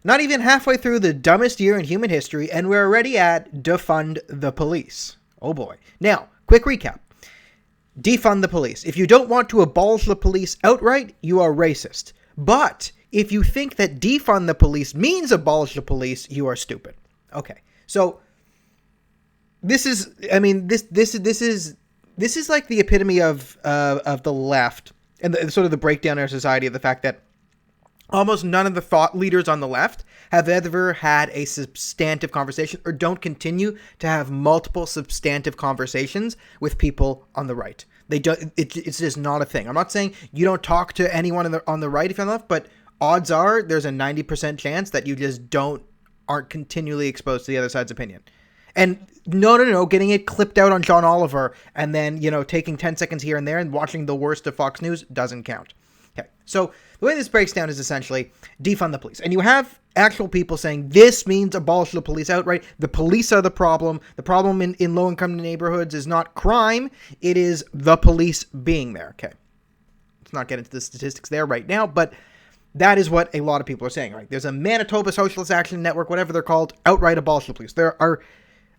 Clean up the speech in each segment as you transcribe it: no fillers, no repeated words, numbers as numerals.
Not even halfway through the dumbest year in human history, and we're already at defund the police. Oh boy. Now, quick recap. Defund the police. If you don't want to abolish the police outright, you are racist. But if you think that defund the police means abolish the police, you are stupid. Okay. So this is like the epitome of the left and sort of the breakdown in our society of the fact that almost none of the thought leaders on the left have ever had a substantive conversation or don't continue to have multiple substantive conversations with people on the right. They don't. It's just not a thing. I'm not saying you don't talk to anyone on the right if you're on the left, but odds are there's a 90% chance that you just aren't continually exposed to the other side's opinion. And no, getting it clipped out on John Oliver and then, taking 10 seconds here and there and watching the worst of Fox News doesn't count. Okay, so the way this breaks down is essentially defund the police. And you have actual people saying this means abolish the police outright. The police are the problem. The problem in low-income neighborhoods is not crime. It is the police being there. Okay, let's not get into the statistics there right now, but that is what a lot of people are saying, right? There's a Manitoba Socialist Action Network, whatever they're called, outright abolish the police. There are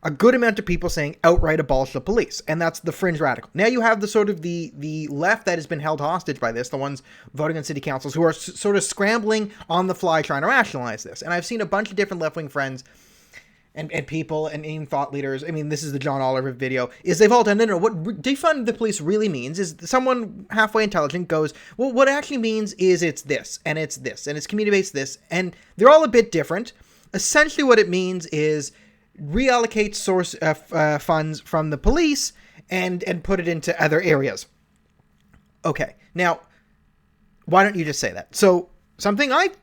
a good amount of people saying outright abolish the police, and that's the fringe radical. Now you have the sort of the left that has been held hostage by this, the ones voting on city councils who are sort of scrambling on the fly trying to rationalize this. And I've seen a bunch of different left-wing friends and people and even thought leaders. I mean, this is the John Oliver video, is they've all done, no, what defund the police really means is someone halfway intelligent goes, well, what it actually means is it's this, and it's community-based this, and they're all a bit different. Essentially what it means is reallocate source funds from the police and put it into other areas. Okay, now, why don't you just say that? So, something I've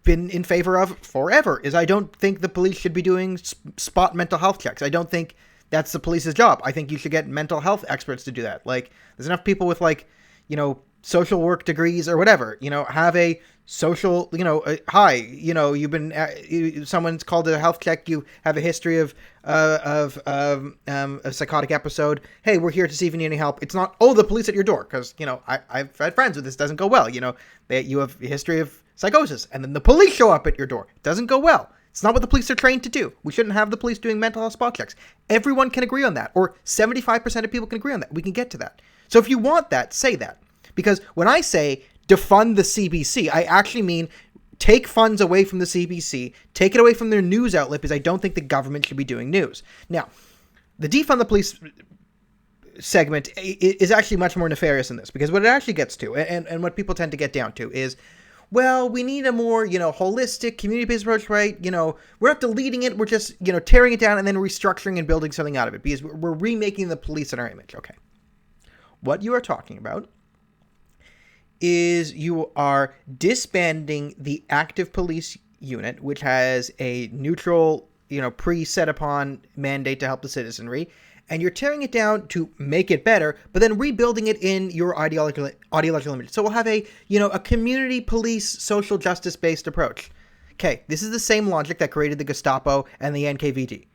been in favor of forever is I don't think the police should be doing spot mental health checks. I don't think that's the police's job. I think you should get mental health experts to do that. Like, there's enough people with, social work degrees or whatever, have a social, hi, you've been, someone's called a health check, you have a history of a psychotic episode. Hey, we're here to see if you need any help. It's not, the police at your door. Cause, I've had friends with this, doesn't go well. You have a history of psychosis and then the police show up at your door. It doesn't go well. It's not what the police are trained to do. We shouldn't have the police doing mental health spot checks. Everyone can agree on that, or 75% of people can agree on that. We can get to that. So if you want that, say that. Because when I say defund the CBC, I actually mean take funds away from the CBC, take it away from their news outlet, because I don't think the government should be doing news. Now, the defund the police segment is actually much more nefarious than this, because what it actually gets to, and what people tend to get down to is, well, we need a more, holistic, community-based approach, right? We're not deleting it, we're just, tearing it down and then restructuring and building something out of it, because we're remaking the police in our image. Okay. What you are talking about is you are disbanding the active police unit, which has a neutral, pre-set upon mandate to help the citizenry, and you're tearing it down to make it better, but then rebuilding it in your ideological image. So we'll have a community police, social justice-based approach. Okay, this is the same logic that created the Gestapo and the NKVD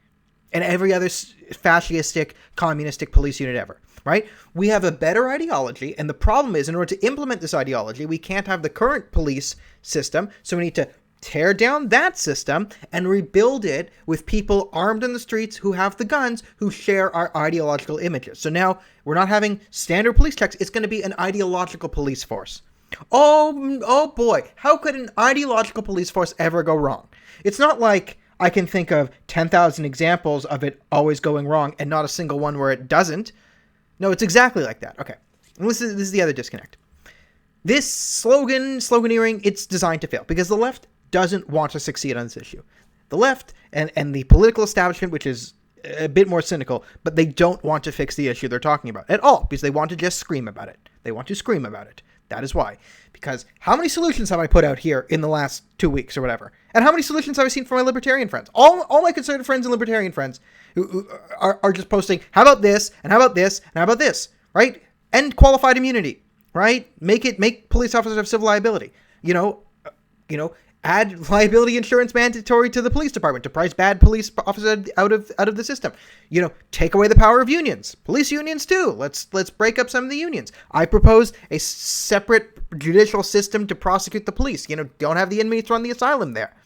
and every other fascistic, communistic police unit ever. Right? We have a better ideology, and the problem is, in order to implement this ideology, we can't have the current police system, so we need to tear down that system and rebuild it with people armed in the streets who have the guns, who share our ideological images. So now, we're not having standard police checks, it's going to be an ideological police force. Oh boy, how could an ideological police force ever go wrong? It's not like I can think of 10,000 examples of it always going wrong, and not a single one where it doesn't. No, it's exactly like that. Okay. And this is the other disconnect. This sloganeering, it's designed to fail because the left doesn't want to succeed on this issue. The left and the political establishment, which is a bit more cynical, but they don't want to fix the issue they're talking about at all because they want to just scream about it. They want to scream about it. That is why. Because how many solutions have I put out here in the last 2 weeks or whatever? And how many solutions have I seen from my libertarian friends? All my conservative friends and libertarian friends who are just posting, how about this, and how about this, and how about this, right? End qualified immunity, right? Make police officers have civil liability. Add liability insurance mandatory to the police department to price bad police officers out of the system. Take away the power of unions. Police unions too. Let's break up some of the unions. I propose a separate judicial system to prosecute the police. Don't have the inmates run the asylum there.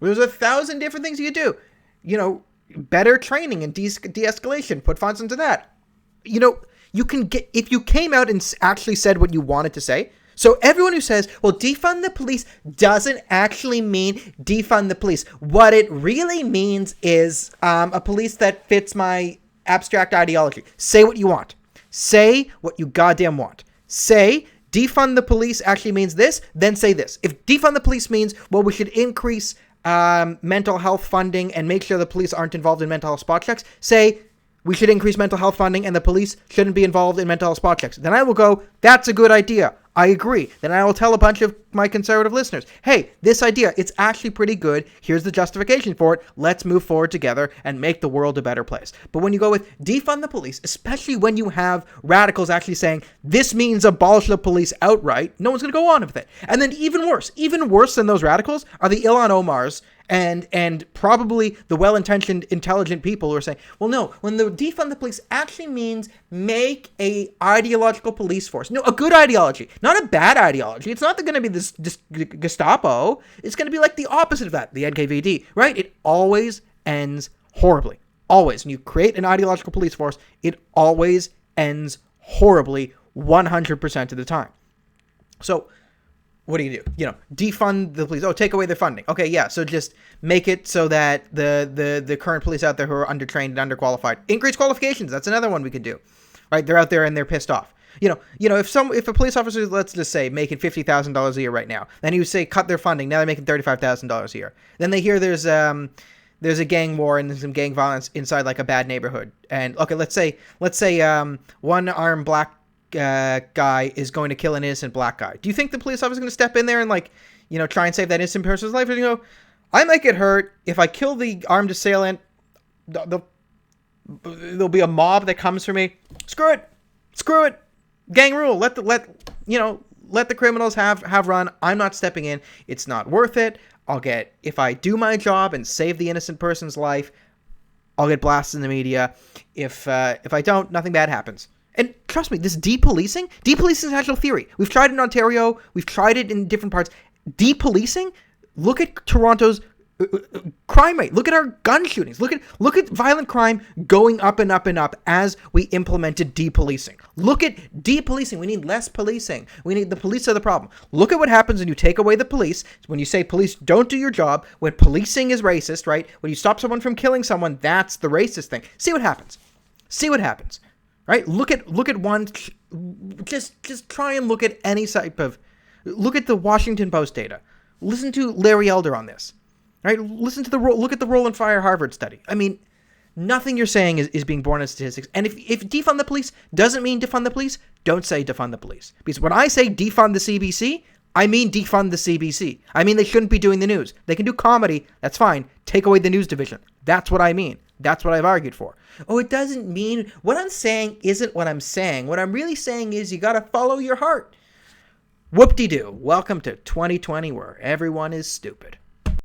There's 1,000 different things you could do. You know, better training and de-escalation. Put funds into that. You know, you can get, if you came out and actually said what you wanted to say. So everyone who says, well, defund the police doesn't actually mean defund the police. What it really means is a police that fits my abstract ideology. Say what you want. Say what you goddamn want. Say defund the police actually means this, then say this. If defund the police means, well, we should increase mental health funding and make sure the police aren't involved in mental health spot checks, say we should increase mental health funding and the police shouldn't be involved in mental health spot checks. Then I will go, that's a good idea. I agree. Then I will tell a bunch of my conservative listeners, hey, this idea, it's actually pretty good. Here's the justification for it. Let's move forward together and make the world a better place. But when you go with defund the police, especially when you have radicals actually saying this means abolish the police outright, no one's going to go on with it. And then even worse than those radicals are the Ilhan Omars and probably the well-intentioned, intelligent people who are saying, well, no, when the defund the police actually means make a ideological police force. No, a good ideology, not a bad ideology. It's not going to be this Gestapo. It's going to be like the opposite of that, the NKVD, right? It always ends horribly. Always. When you create an ideological police force, it always ends horribly 100% of the time. So what do? You know, defund the police. Oh, take away their funding. Okay, yeah. So just make it so that the current police out there who are undertrained and underqualified, increase qualifications. That's another one we could do. Right? They're out there and they're pissed off. You know, if a police officer, let's just say, making $50,000 a year right now, then you say cut their funding. Now they're making $35,000 a year. Then they hear there's a gang war and some gang violence inside like a bad neighborhood. And okay, let's say one armed black guy is going to kill an innocent black guy. Do you think the police officer is going to step in there and try and save that innocent person's life? Or I might get hurt if I kill the armed assailant. There'll be a mob that comes for me. Screw it. Gang rule. Let the criminals have run. I'm not stepping in. It's not worth it. If I do my job and save the innocent person's life, I'll get blasted in the media. If I don't, nothing bad happens. And trust me, this depolicing is an actual theory. We've tried it in Ontario. We've tried it in different parts. Depolicing, look at Toronto's crime rate. Look at our gun shootings. Look at violent crime going up and up and up as we implemented depolicing. Look at depolicing. We need less policing. We need the police are the problem. Look at what happens when you take away the police. When you say police don't do your job, when policing is racist, right? When you stop someone from killing someone, that's the racist thing. See what happens. Right? Look at one. Just try and look at any type of. Look at the Washington Post data. Listen to Larry Elder on this. Right? Look at the Roll and Fire Harvard study. I mean, nothing you're saying is being born in statistics. And if defund the police doesn't mean defund the police, don't say defund the police. Because when I say defund the CBC, I mean defund the CBC. I mean they shouldn't be doing the news. They can do comedy. That's fine. Take away the news division. That's what I mean. That's what I've argued for. Oh, it doesn't mean... What I'm saying isn't what I'm saying. What I'm really saying is you got to follow your heart. Whoop-de-doo. Welcome to 2020 where everyone is stupid.